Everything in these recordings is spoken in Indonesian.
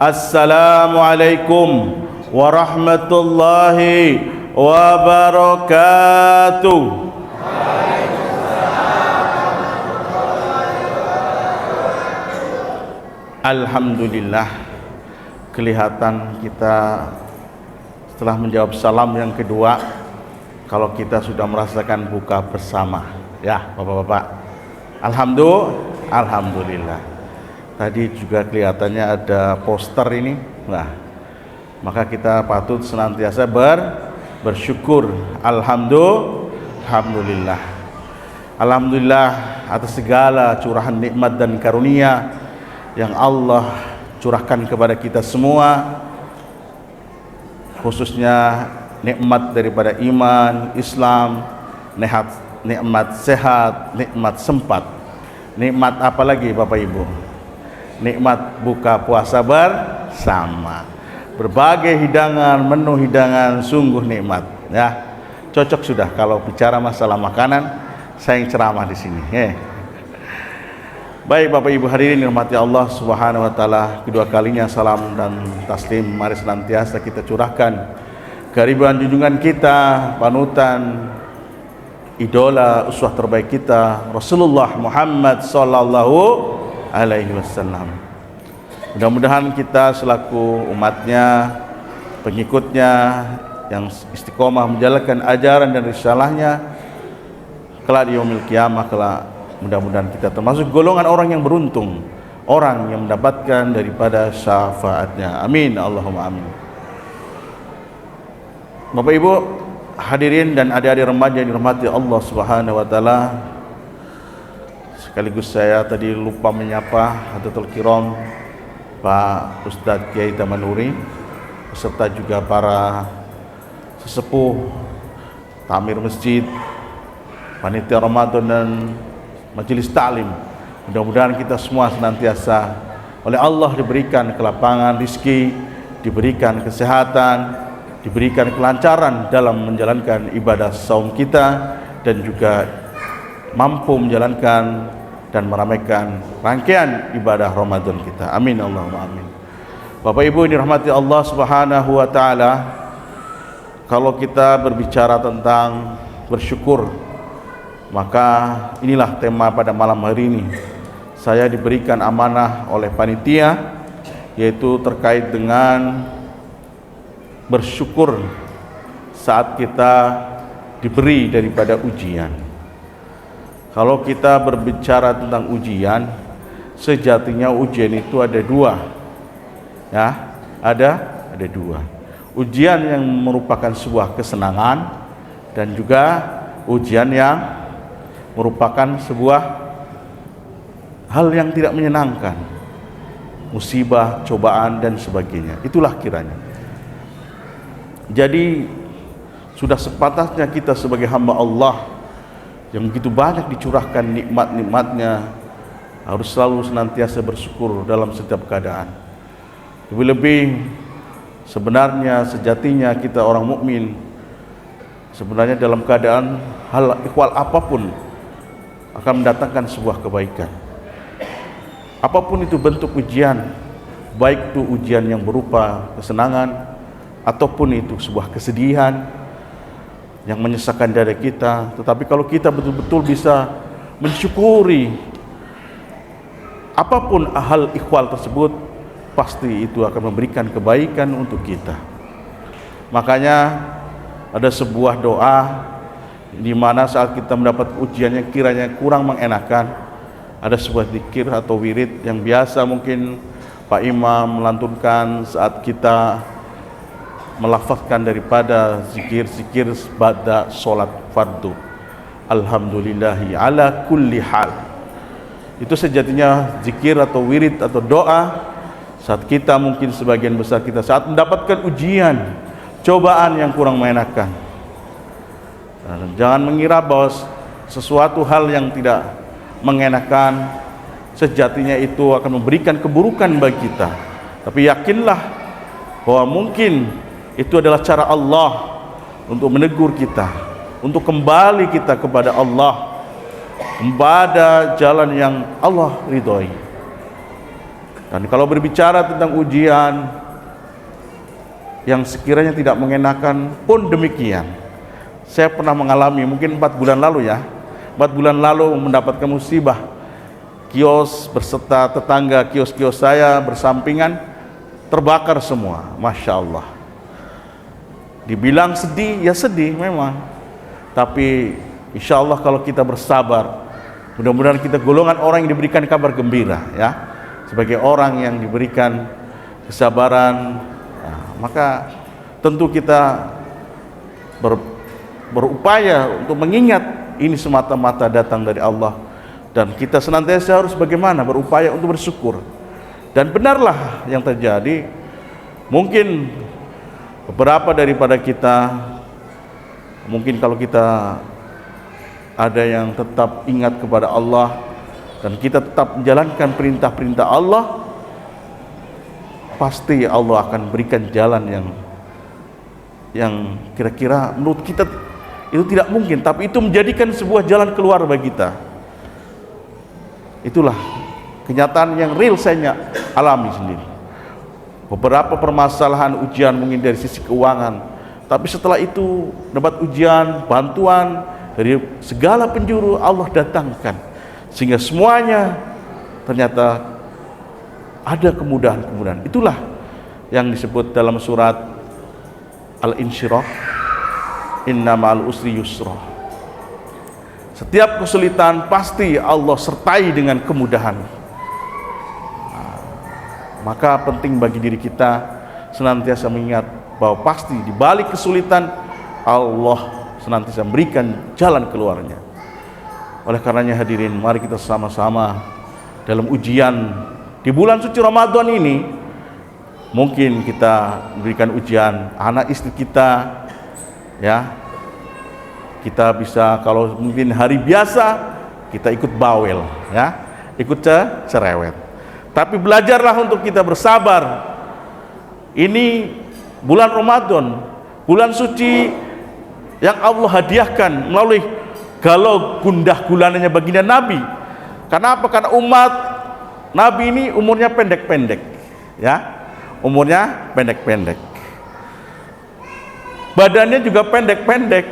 Assalamualaikum warahmatullahi wabarakatuh. Alhamdulillah, kelihatan kita setelah menjawab salam yang kedua, kalau kita sudah merasakan buka bersama, ya Bapak-bapak. Alhamdulillah. Tadi juga kelihatannya ada poster ini. Nah, maka kita patut senantiasa bersyukur. Alhamdulillah. Alhamdulillah atas segala curahan nikmat dan karunia yang Allah curahkan kepada kita semua, khususnya nikmat daripada iman, Islam, nikmat sehat, nikmat sempat. Nikmat apa lagi Bapak Ibu? Nikmat buka puasa bersama. Berbagai hidangan, menu hidangan sungguh nikmat, ya. Cocok sudah kalau bicara masalah makanan, saya yang ceramah di sini. Baik Bapak Ibu hadirin dirahmati Allah Subhanahu wa taala, kedua kalinya salam dan taslim mari senantiasa kita curahkan kehadiran junjungan kita, panutan, idola, uswah terbaik kita, Rasulullah Muhammad sallallahu alaihi wasallam. Mudah-mudahan kita selaku umatnya, pengikutnya yang istiqomah menjalankan ajaran dan risalahnya, kelak di yaumil qiyamah kelak mudah-mudahan kita termasuk golongan orang yang beruntung, orang yang mendapatkan daripada syafaatnya. Amin, Allahumma amin. Bapak Ibu hadirin dan adik-adik remaja yang dirahmati Allah Subhanahu wa taala, sekaligus saya tadi lupa menyapa Hadratul Kiram Pak Ustadz Kiai Tamanuri beserta juga para sesepuh, tamir masjid, panitia Ramadan dan majelis taklim. Mudah-mudahan kita semua senantiasa oleh Allah diberikan kelapangan rezeki, diberikan kesehatan, diberikan kelancaran dalam menjalankan ibadah saum kita, dan juga mampu menjalankan dan meramaikan rangkaian ibadah Ramadan kita. Amin Allahumma amin. Bapak Ibu yang dirahmati Allah Subhanahu wa taala, kalau kita berbicara tentang bersyukur, maka inilah tema pada malam hari ini. Saya diberikan amanah oleh panitia, yaitu terkait dengan bersyukur saat kita diberi daripada ujian. Kalau kita berbicara tentang ujian, sejatinya ujian itu ada dua, ya, ada dua. Ujian yang merupakan sebuah kesenangan dan juga ujian yang merupakan sebuah hal yang tidak menyenangkan, musibah, cobaan dan sebagainya. Itulah kiranya. Jadi sudah sepatasnya kita sebagai hamba Allah yang begitu banyak dicurahkan nikmat-nikmatnya, harus selalu senantiasa bersyukur dalam setiap keadaan. Lebih-lebih sebenarnya sejatinya kita orang mukmin sebenarnya dalam keadaan hal ikhwal apapun akan mendatangkan sebuah kebaikan. Apapun itu bentuk ujian, baik itu ujian yang berupa kesenangan ataupun itu sebuah kesedihan yang menyesakkan dada kita, tetapi kalau kita betul-betul bisa mensyukuri apapun hal ikhwal tersebut, pasti itu akan memberikan kebaikan untuk kita. Makanya ada sebuah doa di mana saat kita mendapat ujian yang kiranya kurang mengenakan, ada sebuah zikir atau wirid yang biasa mungkin Pak Imam melantunkan saat kita melafazkan daripada zikir-zikir pada sholat fardu. Alhamdulillahi ala kulli hal. Itu sejatinya zikir atau wirid atau doa saat kita mungkin sebagian besar kita saat mendapatkan ujian, cobaan yang kurang mengenakan. Jangan mengira bahwa sesuatu hal yang tidak mengenakan sejatinya itu akan memberikan keburukan bagi kita. Tapi yakinlah bahwa mungkin itu adalah cara Allah untuk menegur kita, untuk kembali kita kepada Allah, kepada jalan yang Allah ridhoi. Dan kalau berbicara tentang ujian yang sekiranya tidak mengenakan pun demikian. Saya pernah mengalami mungkin 4 bulan lalu ya. 4 bulan lalu mendapatkan musibah. Kios berserta tetangga kios-kios saya bersampingan terbakar semua. Masya Allah. Dibilang sedih, ya sedih memang. Tapi insya Allah kalau kita bersabar, mudah-mudahan kita golongan orang yang diberikan kabar gembira ya. Sebagai orang yang diberikan kesabaran, nah, maka tentu kita berupaya untuk mengingat ini semata-mata datang dari Allah, dan kita senantiasa harus bagaimana berupaya untuk bersyukur. Dan benarlah yang terjadi, mungkin beberapa daripada kita, mungkin kalau kita ada yang tetap ingat kepada Allah dan kita tetap menjalankan perintah-perintah Allah, pasti Allah akan berikan jalan yang kira-kira menurut kita itu tidak mungkin, tapi itu menjadikan sebuah jalan keluar bagi kita. Itulah kenyataan yang real saya alami sendiri. Beberapa permasalahan ujian mungkin dari sisi keuangan, tapi setelah itu dapat ujian, bantuan dari segala penjuru Allah datangkan, sehingga semuanya ternyata ada kemudahan-kemudahan. Itulah yang disebut dalam surat Al-Insyirah, inna ma'al usri yusra. Setiap kesulitan pasti Allah sertai dengan kemudahan. Maka penting bagi diri kita senantiasa mengingat bahwa pasti di balik kesulitan Allah senantiasa memberikan jalan keluarnya. Oleh karenanya hadirin, mari kita sama-sama dalam ujian di bulan suci Ramadan ini. Mungkin kita berikan ujian anak istri kita ya. Kita bisa, kalau mungkin hari biasa kita ikut bawel ya, ikut cerewet. Tapi belajarlah untuk kita bersabar. Ini bulan Ramadan, bulan suci yang Allah hadiahkan melalui galau gundah gulananya baginda Nabi. Kenapa? Karena umat Nabi ini umurnya pendek-pendek ya, umurnya pendek-pendek, badannya juga pendek-pendek,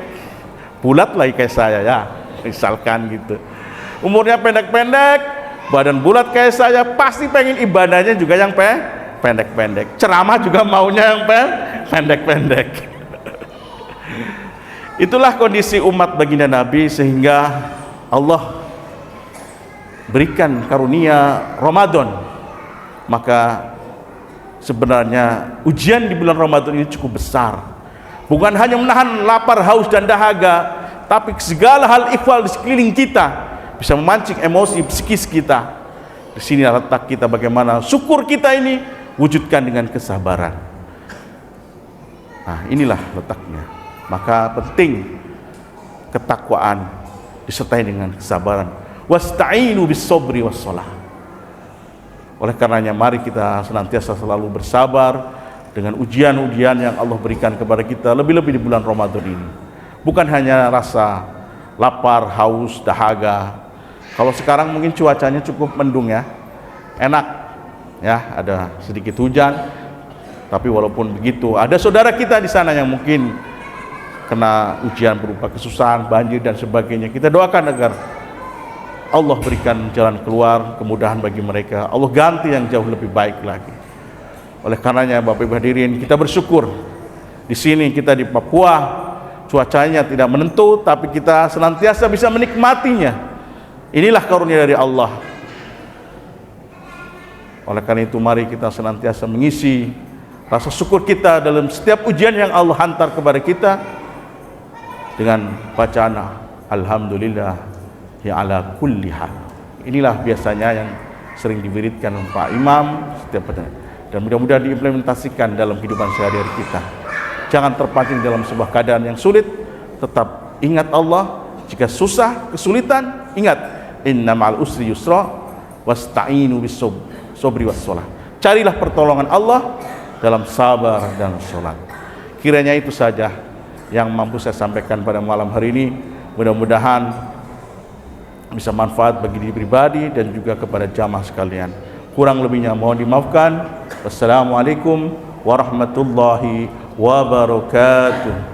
bulat lagi kayak saya ya, misalkan gitu. Umurnya pendek-pendek, badan bulat kayak saya, pasti pengen ibadahnya juga yang pendek-pendek, ceramah juga maunya yang pendek-pendek. Itulah kondisi umat baginda Nabi, sehingga Allah berikan karunia Ramadan. Maka sebenarnya ujian di bulan Ramadan ini cukup besar. Bukan hanya menahan lapar, haus dan dahaga, tapi segala hal ikhwal di sekeliling kita bisa memancing emosi psikis kita. Di sini letak kita bagaimana syukur kita ini wujudkan dengan kesabaran. Nah, inilah letaknya. Maka penting ketakwaan disertai dengan kesabaran. Wasta'inu bis-sabri was-shalah. Oleh karenanya mari kita senantiasa selalu bersabar dengan ujian-ujian yang Allah berikan kepada kita, lebih-lebih di bulan Ramadan ini. Bukan hanya rasa lapar, haus, dahaga. Kalau sekarang mungkin cuacanya cukup mendung ya, enak ya, ada sedikit hujan. Tapi walaupun begitu, ada saudara kita di sana yang mungkin kena ujian berupa kesusahan, banjir dan sebagainya. Kita doakan agar Allah berikan jalan keluar, kemudahan bagi mereka. Allah ganti yang jauh lebih baik lagi. Oleh karenanya Bapak Ibu hadirin, kita bersyukur di sini kita di Papua cuacanya tidak menentu, tapi kita senantiasa bisa menikmatinya. Inilah karunia dari Allah. Oleh karena itu mari kita senantiasa mengisi rasa syukur kita dalam setiap ujian yang Allah hantar kepada kita dengan bacaan alhamdulillah ya ala kulli hal. Inilah biasanya yang sering diwiridkan Pak Imam setiap pada, dan mudah-mudahan diimplementasikan dalam kehidupan sehari-hari kita. Jangan terpancing dalam sebuah keadaan yang sulit, tetap ingat Allah. Jika susah, kesulitan, ingat inna ma'al usri yusra wasta'inu bis-sabri was-shalah. Carilah pertolongan Allah dalam sabar dan sholat. Kiranya itu saja yang mampu saya sampaikan pada malam hari ini. Mudah-mudahan bisa manfaat bagi diri pribadi dan juga kepada jamaah sekalian. Kurang lebihnya mohon dimaafkan. Wassalamualaikum warahmatullahi wabarakatuh.